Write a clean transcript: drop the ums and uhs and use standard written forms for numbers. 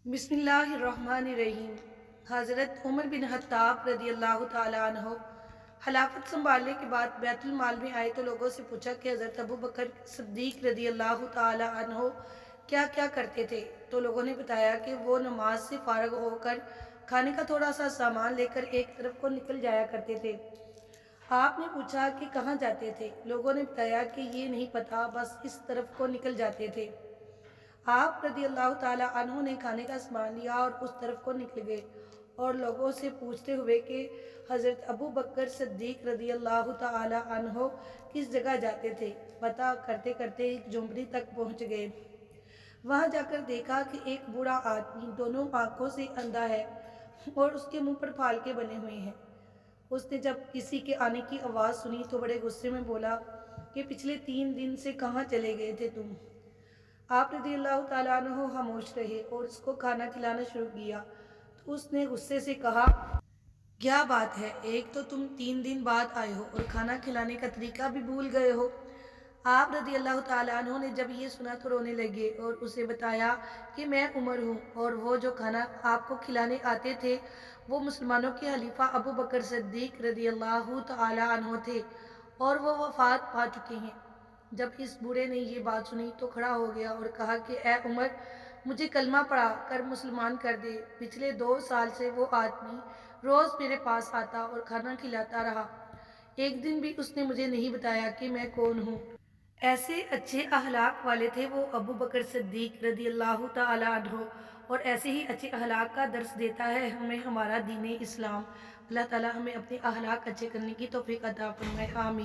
बिस्मिल्लाहिर्रहमानिर्रहीम। हज़रत Umar bin Khattab रदी अल्लाह ताला अन्हो खिलाफत संभालने के बाद बैतुल माल में आए तो लोगों से पूछा कि हज़रत अबू बकर सिद्दीक रदी अल्लाह ताला अन्हो क्या क्या करते थे। तो लोगों ने बताया कि वो नमाज से फारग होकर खाने का थोड़ा सा सामान लेकर एक तरफ को निकल जाया करते थे। आपने पूछा कि कहाँ जाते थे। लोगों ने बताया कि ये नहीं पता, बस इस तरफ को निकल जाते थे। आप रदी अल्लाह ताला अन्हो ने खाने का सामान लिया और उस तरफ को निकल गए और लोगों से पूछते हुए कि हज़रत अबू बकर सिद्दीक रदी अल्लाह ताला अन्हो किस जगह जाते थे। पता करते करते एक झोंपड़ी तक पहुंच गए। वहां जाकर देखा कि एक बूढ़ा आदमी दोनों आंखों से अंधा है और उसके मुंह पर फालके बने हुए हैं। उसने जब किसी के आने की आवाज़ सुनी तो बड़े गुस्से में बोला कि पिछले 3 दिन से कहाँ चले गए थे तुम। आप रज़ी अल्लाह ताला अन्हु खामोश रहे और उसको खाना खिलाना शुरू किया। तो उसने गुस्से से कहा, क्या बात है, एक तो तुम 3 दिन बाद आए हो और खाना खिलाने का तरीका भी भूल गए हो। आप रज़ी अल्लाह ताला अन्हु ने जब ये सुना तो रोने लगे और उसे बताया कि मैं उमर हूँ और वो जो खाना आपको खिलाने आते थे वो मुसलमानों के खलीफा अबू बकर सिद्दीक रज़ी अल्लाह ताला अन्हु थे और वो वफात पा चुके हैं। जब इस बूढ़े ने ये बात सुनी तो खड़ा हो गया और कहा कि ए उमर, मुझे कलमा पढ़ा कर मुसलमान कर दे। पिछले 2 साल से वो आदमी रोज़ मेरे पास आता और खाना खिलाता रहा। एक दिन भी उसने मुझे नहीं बताया कि मैं कौन हूँ। ऐसे अच्छे अखलाक वाले थे वो अबू बकर सिद्दीक रदी अल्लाह ताला अन्हु। और ऐसे ही अच्छे अखलाक का दर्स देता है हमें हमारा दीन इस्लाम। अल्लाह ताला हमें अपने अखलाक अच्छे करने की तौफीक अता फरमाए। आमीन।